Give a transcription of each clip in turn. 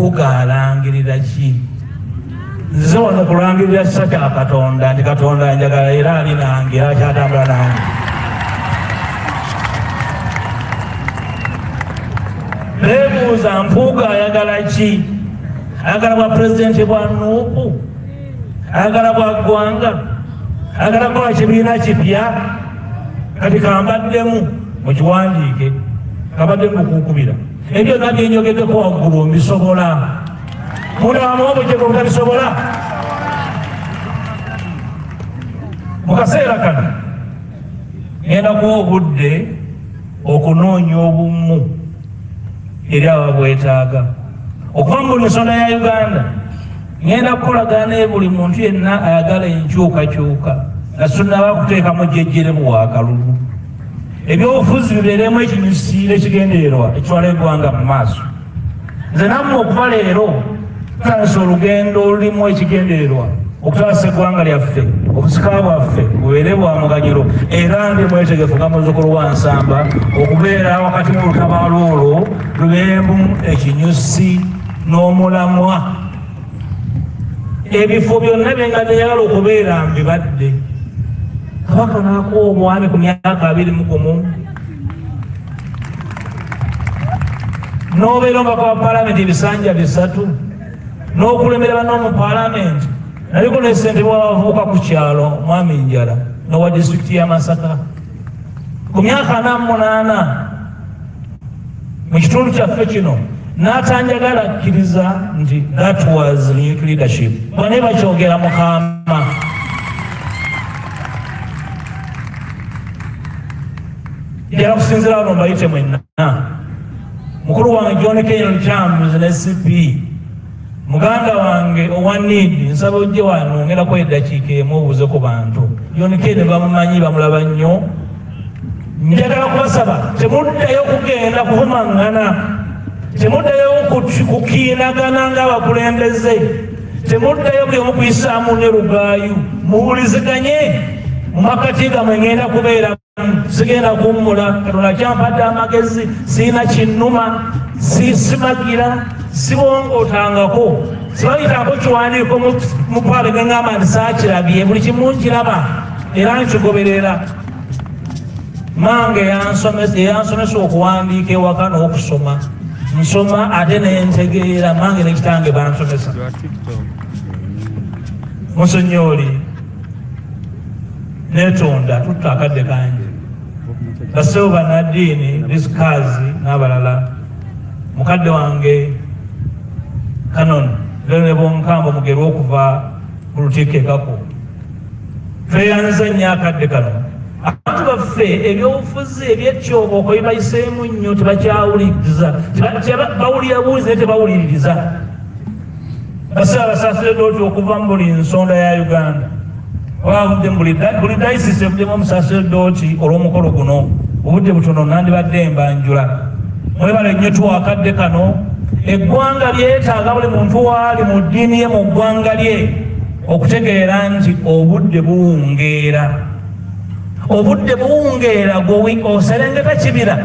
mpuuga alangirira ki? Nze wano kulangirira kisa kya Katonda nti Katonda njagala era ali nange akyatambula nange. Beebuuza mpuuga ayagala ki? Ayagala bwa pulezidenti bwa Nuupu? Ayagala bwa ggwanga? Ayagala kukola kibiina kipya? Kati kambaddemu mukiwandiike, kambaddemu mukunkubira. Ebyo nga byenyogeddeko waggulu mbisobola. Munamu obujeko butabisobola. Mu kaseera kano ngenda kuwa obudde okunoonya obumu eri ababwetaaga. Okuva mu nsonga ya Uganda ngenda kukolagana ne buli muntu yenna ayagala enkyukakyuka nga tunnaba kuteekamu jjejjeremu wa kalulu. Ebyobufuzi bibeeremu ekinyusiiro ekigendererwa ekitwala eggwanga mu maaso. Nze nammwe okuva leero tutanisa olugendo olulimu ekigendererwa okutaasa eggwanga lyaffe, obusika bwaffe bubeere bwa muganyiro era ndi mwetegefu nga muzzukulu wa Nsamba okubeera wakati mu lutabaalo olwo lubeeremu ekinyusi n'omulamwa. Ebifo byonna bye nga teyagala okubeera mbibadde. Kabaka n'akuwa omwami ku myaka 21 n'obeera omubaka wa paalamenti ebisanja 3 n'okulemera banno mu paalamenti. Naliko ne ssentebe w'abavubuka ku kyalo Mwami Njala n'owa disitulikiti ya Masaka ku myaka 48 mu kitundu kyaffe kino n'atanjagala akkiriza nti that was youth leadership. Bane bakyogera Mukama. Njala kusinzira wano mbayite mwenna. Mukulu wange John Kenyon Chambers ne CP muganda wange owa Need nsaba ojje wano ngenda kwa eddakiika emu obuuze ku bantu. John Kenyon bamumanyi bamulaba nnyo. Njagala kubasaba temuddayo kugenda kuvumangana, temuddayo kukiinagana ng'abakulembeze, temuddayo buli omu kuyisaamu ne lugaayu. Muwuliziganye mu makati gammwe ngenda kubeera sigenda kuwummula. Katonda kyampadde amagezi, siina kinnuma, simagira, sibongootangako, sibayitako kiwandiiko mu paale gangamba nti saakirabye, buli kimu nkiraba era nkigoberera. Mange yansomesa okuwandiika ewaka n'okusoma. Nsoma ate nentegeera, mange ne kitange bansomesa. Musenyoli netonda tutta akadde kange, bassebo bannaddiini disikazi n'abalala. Mukadde wange Canon Lene Bonkambo Mugerwa okuva ku Lutikko Kako tweyanze nnyo akadde kano. Abantu baffe ebyobufuzi eby'ekyobooko bibayiseemu nnyo, tebakyawuliriza, bawulira buuzi naye tebawuliririza. Basaabasaseredooti okuva mu buli nsonda ya Uganda wavudde buli dayisisi evuddemu omusaseredooti olw'omukolo guno. Obudde butono nandibadde mbanjula. Mwebale nnyo tuwa akadde kano. Eggwanga lyetaaga buli muntu waali mu ddiini ye mu ggwanga lye okutegeera nti obudde buwungeera. Obudde buwungeera oserengeta kibira.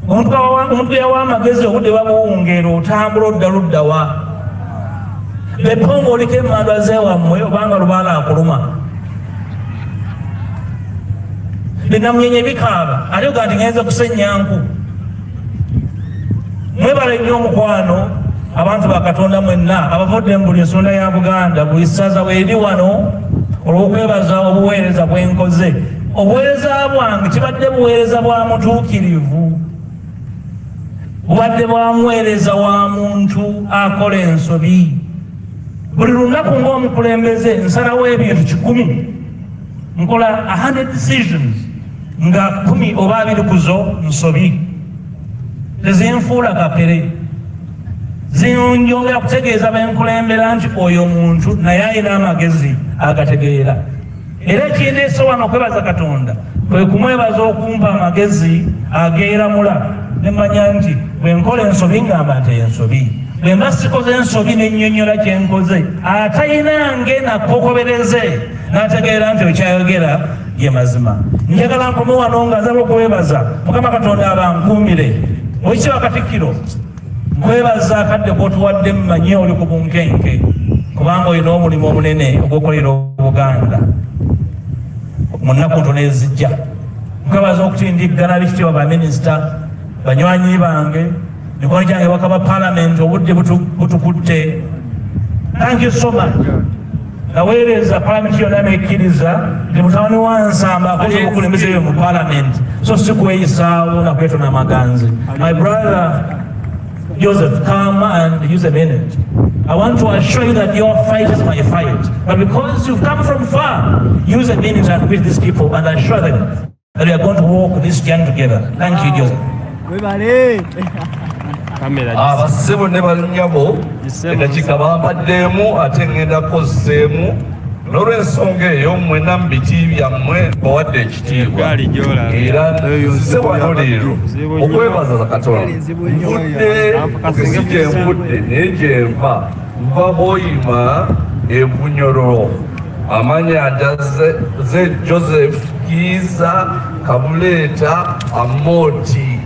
Omuntu yawa amagezi obudde babuwungeera otambula odda ludda wa. Bepongo oliko emmandwa zeewammwe obanga lubaala akuluma. Binamunyenye bikaaba ate oga nti ngenze kusenyanku. Mwebale nnyo omukwano abantu ba Katonda mwenna abavudde mu buli nsonda ya Buganda, buli ssaza weeri wano olw'okwebaza obuweereza bwe nkoze. Obuweereza bwange kibadde buweereza bwa mutuukirivu, bubadde bwa muweereza wa muntu akola ensobi. Buli lunaku ng'omukulembeze nsalawo ebintu 100, nkola 100 decisions nga 10 oba 20 ku zo nsobi. Tezinfuula kapere, zinjongera kutegeeza benkulembera nti oyo muntu naye alina amagezi agategeera. Era ekindeese wano okwebaza Katonda kwe kumwebaza okumpa amagezi ageeramula ne mmanya nti bwe nkola ensobi ngamba nti ensobi, bwe mba sikoze ensobi n'ennyonnyola kye nkoze atayinange nakokobereze n'ategeera nti ekyayogera ye mazima. Njagala nkome wano nga nzaba okwebaza Mukama Katonda abankuumire. Oweekitiibwa Katikkiro nkwebaza akadde k'otuwadde mumanye oli ku bunkenke kubanga olina omulimu omunene ogw'okolera Obuganda mu nnaku ntono ezijja. Nkwebaza okutindiggana b'ekitiibwa baminisita, banywanyi bange, mikono gyange bakaba Parliament, obudde butukutte. Thank you so much. Naweereza Parliament yonna nekkiriza nti mutabani wa Nsamba akoze obukulembeze bwe mu Parliament, so si kweyisaawo na kwetona maganzi. My brother Joseph, come and use a minute. I want to assure you that your fight is my fight, but because you've come from far, use a minute and greet these people and assure them that we are going to walk this journey together. Thank you, Joseph. Abasibo ne balnyabo edakika bampaddeemu ate ngenda kukozzeemu n'olw'ensonga eyo mwena mu biti byammwe bawadde ekitiibwa era nze wano leero okwebaza Katonda. Nvudde si gye nvudde naye gye nva Bwoyima e Bunyoro, amanyanja ze Joseph Kiiza Kabuleeta Amooti.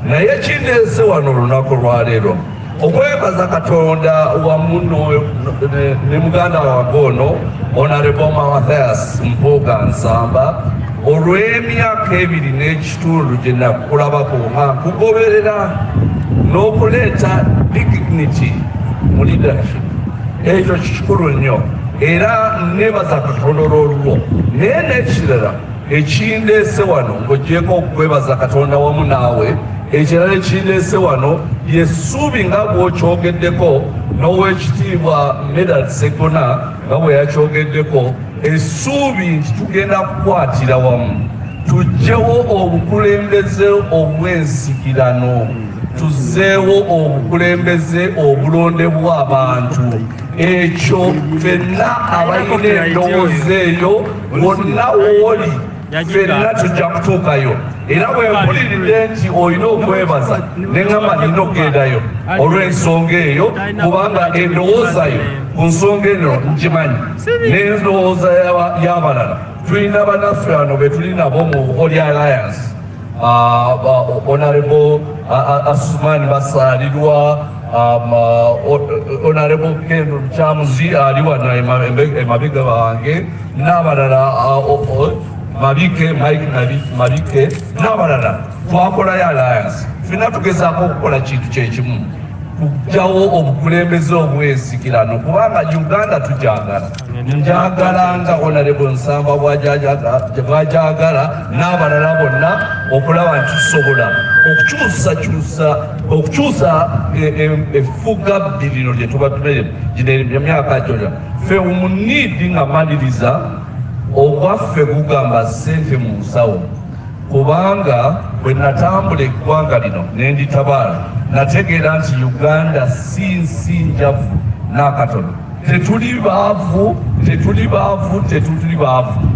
Naye kindeese wano olunaku lwaleero okwebaza Katonda wamu ne muganda wange ono Honorable Mathias Mpuuga Nsamba olw'emyaka 2 n'ekitundu gye nakulabako nga nkugoberera n'okuleeta dignity mu leadership. Ekyo kikulu nnyo era nebaza Katonda olw'olwo. Naye n'ekirala ekindeese wano ng'oggyeko okwebaza Katonda wamu naawe, ekirala ekindeese wano y'essuubi nga bw'okyogeddeko n'ow'ekitiibwa Medard Ssekona nga bwe yakyogeddeko, essuubi nti tugenda kukwatira wamu tuggyewo obukulembeze obw'ensikirano, tuzzeewo obukulembeze obulondebwa abantu. Ekyo ffenna abalina endowooza eyo wonna w'oli ffenna tujja kutuukayo. Era bwe mpulidde nti olina okwebaza ne ŋŋamba nina okugendayo olw'ensonga eyo, kubanga endowooza yo ku nsonga eno ngimanyi n'endowooza y'abalala. Tulina bannaffe wano be tuli nabo mu Holy Alliance, Honorable Asumani Basalirwa, Honorable Ken Kyamuzi ali wano emabega wange, n'abalala Mike Mabike n'abalala. Twakolayo alliance, ffenna tugezaako okukola kintu kyekimu, kuggyawo obukulembeze obw'ensikirano kubanga Uganda tugyagala. Njagala nga Honorable Nsamba bw'agyagala n'abalala bonna okulaba nti tusobola okukyusa effuga bbiriro lye tuba tulere gino emyaka gyonna. Ffe omuniidi nga maliriza ogwaffe gugamba ssente mu nsawo, kubanga bwe natambula eggwanga lino ne nditabaala nategeera nti Uganda si nsi njavu n'akatono. Tetuli baavu.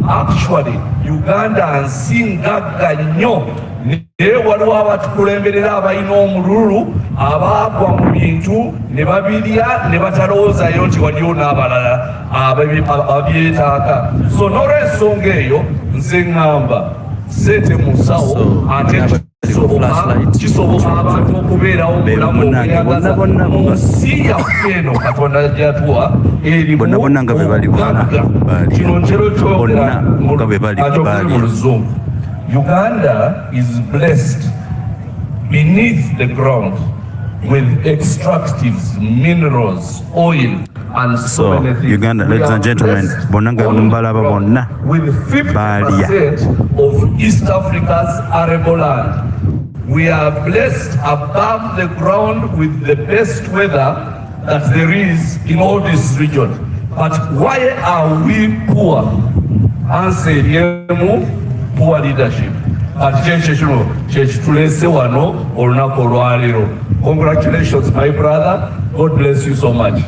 Actually Uganda nsi ngagga nnyo, naye waliwo abatukulemberera abalina omululu abaagwa mu bintu ne babirya ne batalowoozayo nti waliwo n'abalala abyetaaga. So n'olw'ensonga eyo nze ŋŋamba ssente mu nsawo ate kisoboka abantu okubeerawo obulamu obuyagaza mu nsi yaffe eno Katonda gyatuwa erimu obugagga. Kino nkero kyogera mu Luzungu. Uganda is blessed beneath the ground with extractives, minerals, oil, and so many things. Uganda, ladies and gentlemen, with 50% of East Africa's arable land. We are blessed above the ground with the best weather that there is in all this region. But why are we poor? Answer yemu, poor leadership. Congratulations, my brother. God bless you so much.